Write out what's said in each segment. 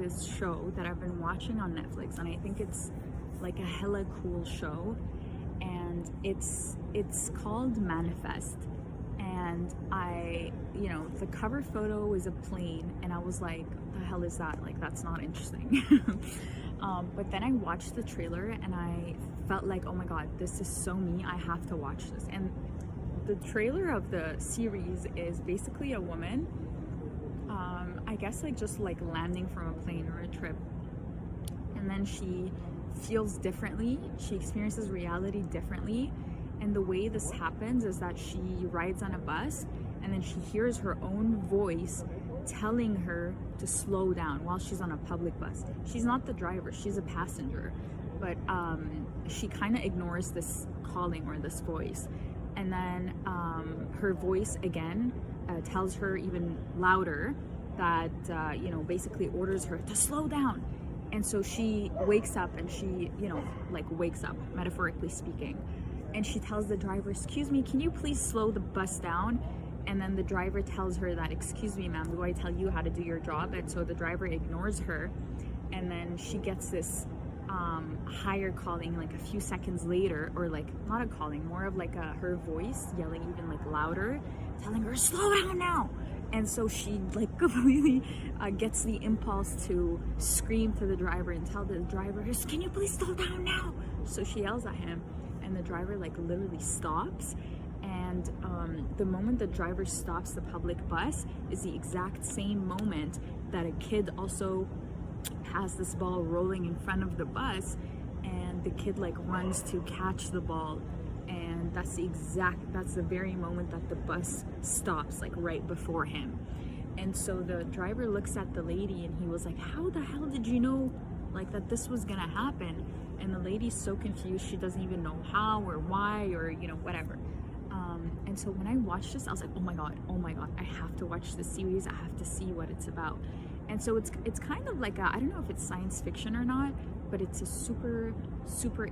this show that I've been watching on Netflix, and I think it's like a hella cool show, and it's called Manifest. And the cover photo is a plane, and I was like, the hell is that? Like, that's not interesting. But then I watched the trailer and I felt like, oh my god, this is so me, I have to watch this. And the trailer of the series is basically a woman, I guess like just like landing from a plane or a trip, and then she feels differently, she experiences reality differently. And the way this happens is that she rides on a bus, and then she hears her own voice telling her to slow down while she's on a public bus. She's not the driver, she's a passenger, but she kind of ignores this calling or this voice. And then her voice again tells her even louder that, basically orders her to slow down. And so she wakes up, and she, wakes up, metaphorically speaking. And she tells the driver, excuse me, can you please slow the bus down? And then the driver tells her that, excuse me, ma'am, do I tell you how to do your job? And so the driver ignores her. And then she gets this higher calling like a few seconds later, or like not a calling, more of like her voice yelling even like louder, telling her, slow down now. And so she like completely gets the impulse to scream to the driver and tell the driver, can you please slow down now? So she yells at him, and the driver like literally stops. And the moment the driver stops the public bus is the exact same moment that a kid also has this ball rolling in front of the bus, and the kid like runs to catch the ball, and that's the very moment that the bus stops, like right before him. And so the driver looks at the lady, and he was like, how the hell did you know like that this was gonna happen? And the lady's so confused, she doesn't even know how or why or whatever. And so when I watched this, I was like, oh my god, I have to watch this series, I have to see what it's about. And so it's kind of like I don't know if it's science fiction or not, but it's a super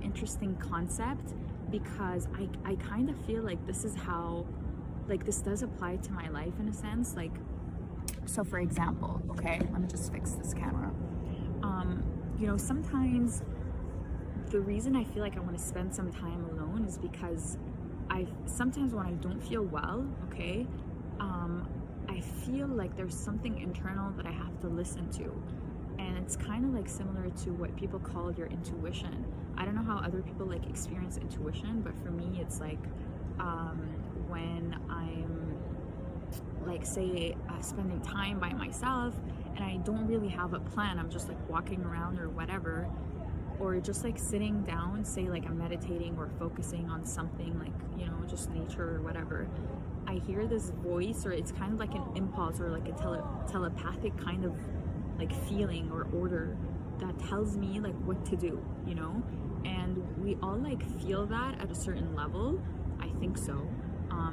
interesting concept, because I kind of feel like this is how, like, this does apply to my life in a sense. Like, so for example, okay, let me just fix this camera. Sometimes the reason I feel like I want to spend some time alone is because sometimes when I don't feel well, okay, I feel like there's something internal that I have to listen to. And it's kind of like similar to what people call your intuition. I don't know how other people like experience intuition, but for me it's like when I'm like, say, spending time by myself and I don't really have a plan, I'm just like walking around or whatever, or just like sitting down, say like I'm meditating or focusing on something like, just nature or whatever, I hear this voice, or it's kind of like an impulse or like a telepathic kind of like feeling or order that tells me like what to do, and we all like feel that at a certain level, I think so.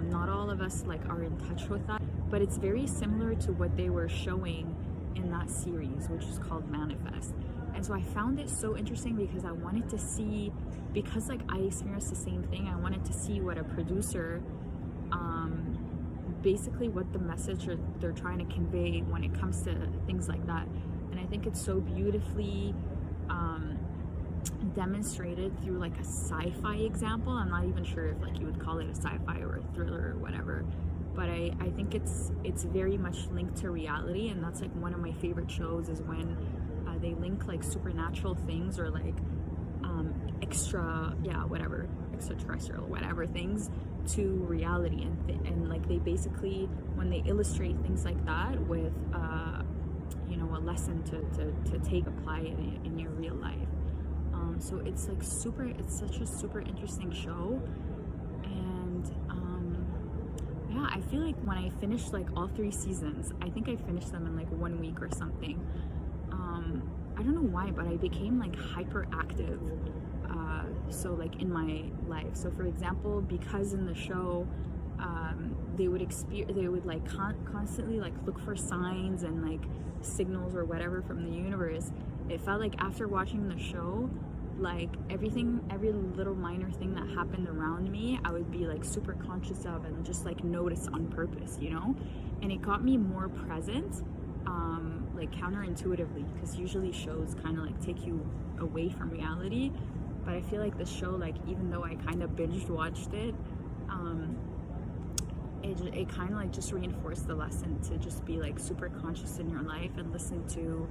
Not all of us like are in touch with that, but it's very similar to what they were showing in that series, which is called Manifest. And so I found it so interesting because I wanted to see, because like I experienced the same thing, I wanted to see what a producer, basically what the message they're trying to convey when it comes to things like that. And I think it's so beautifully demonstrated through like a sci-fi example. I'm not even sure if like you would call it a sci-fi or a thriller or whatever, but I think it's very much linked to reality. And that's like one of my favorite shows, is when they link like supernatural things or like extraterrestrial whatever things to reality, and like they basically, when they illustrate things like that with a lesson to apply in your real life. So it's like it's such a super interesting show. And yeah, I feel like when I finished like all 3 seasons, I think I finished them in like 1 week or something. I don't know why, but I became like hyperactive. So like in my life. So for example, because in the show, they would like constantly like look for signs and like signals or whatever from the universe. It felt like after watching the show, like every little minor thing that happened around me, I would be like super conscious of and just like notice on purpose, and it got me more present like counterintuitively, because usually shows kind of like take you away from reality. But I feel like this show, like even though I kind of binged watched it, it kind of like just reinforced the lesson to just be like super conscious in your life and listen to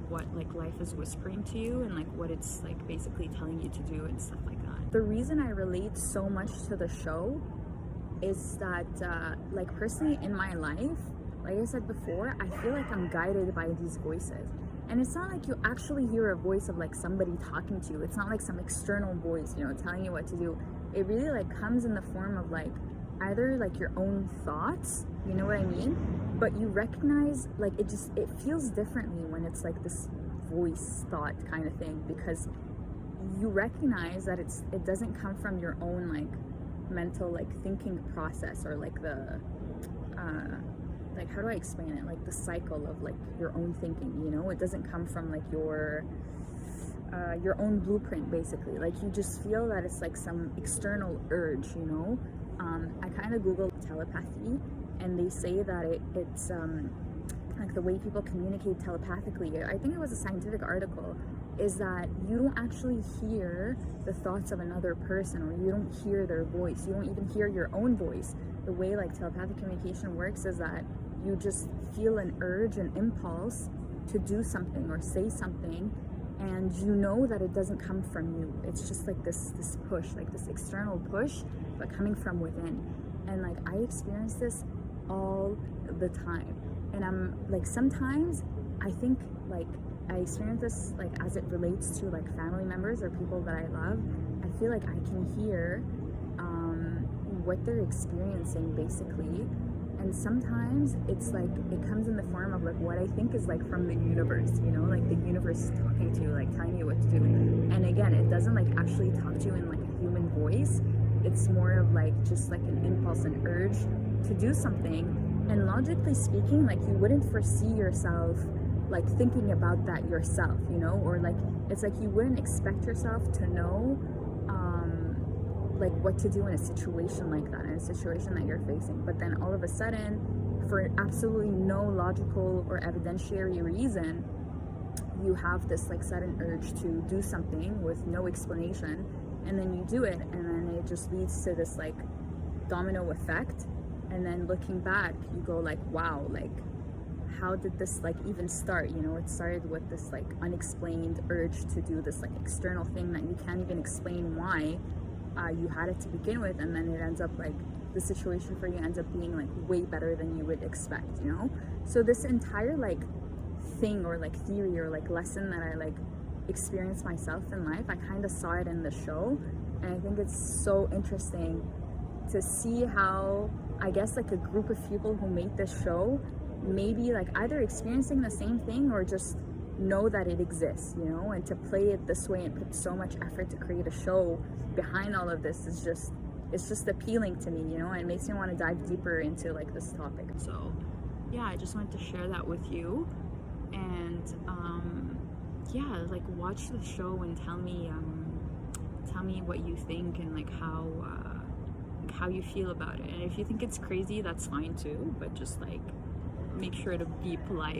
what like life is whispering to you and like what it's like basically telling you to do and stuff like that. The reason I relate so much to the show is that like personally in my life, like I said before, I feel like I'm guided by these voices. And it's not like you actually hear a voice of like somebody talking to you. It's not like some external voice, you know, telling you what to do. It really like comes in the form of like either like your own thoughts, you know what I mean? But you recognize like it feels differently when it's like this voice thought kind of thing, because you recognize that it doesn't come from your own like mental like thinking process, or like the like how do I explain it, like the cycle of like your own thinking, you know? It doesn't come from like your own blueprint basically. Like you just feel that it's like some external urge, you know? I kind of googled telepathy, and they say that it's like the way people communicate telepathically, I think it was a scientific article, is that you don't actually hear the thoughts of another person, or you don't hear their voice. You don't even hear your own voice. The way like telepathic communication works is that you just feel an urge, an impulse to do something or say something, and you know that it doesn't come from you. It's just like this push, like this external push, but coming from within. And like I experience this all the time. And I'm like, sometimes I think like I experience this like as it relates to like family members or people that I love. I feel like I can hear what they're experiencing basically. And sometimes it's like it comes in the form of like what I think is like from the universe, you know, like the universe is talking to you, like telling you what to do. And again, it doesn't like actually talk to you in like a human voice. It's more of like just like an impulse, an urge to do something. And logically speaking, like you wouldn't foresee yourself like thinking about that yourself, you know, or like it's like you wouldn't expect yourself to know like what to do in a situation like that, in a situation that you're facing. But then all of a sudden, for absolutely no logical or evidentiary reason, you have this like sudden urge to do something with no explanation, and then you do it, and then it just leads to this like domino effect. And then looking back, you go like, wow, like how did this like even start? You know, it started with this like unexplained urge to do this like external thing that you can't even explain why you had it to begin with, and then it ends up like the situation for you ends up being like way better than you would expect, you know? So this entire like thing or like theory or like lesson that I like experienced myself in life, I kind of saw it in the show. And I think it's so interesting to see how, I guess, like a group of people who made this show maybe like either experiencing the same thing or just know that it exists, you know? And to play it this way and put so much effort to create a show behind all of this is just, it's just appealing to me, you know? And it makes me want to dive deeper into like this topic. So yeah, I just wanted to share that with you. And yeah, like watch the show and tell me what you think, and like how you feel about it. And if you think it's crazy, that's fine too, but just like make sure to be polite.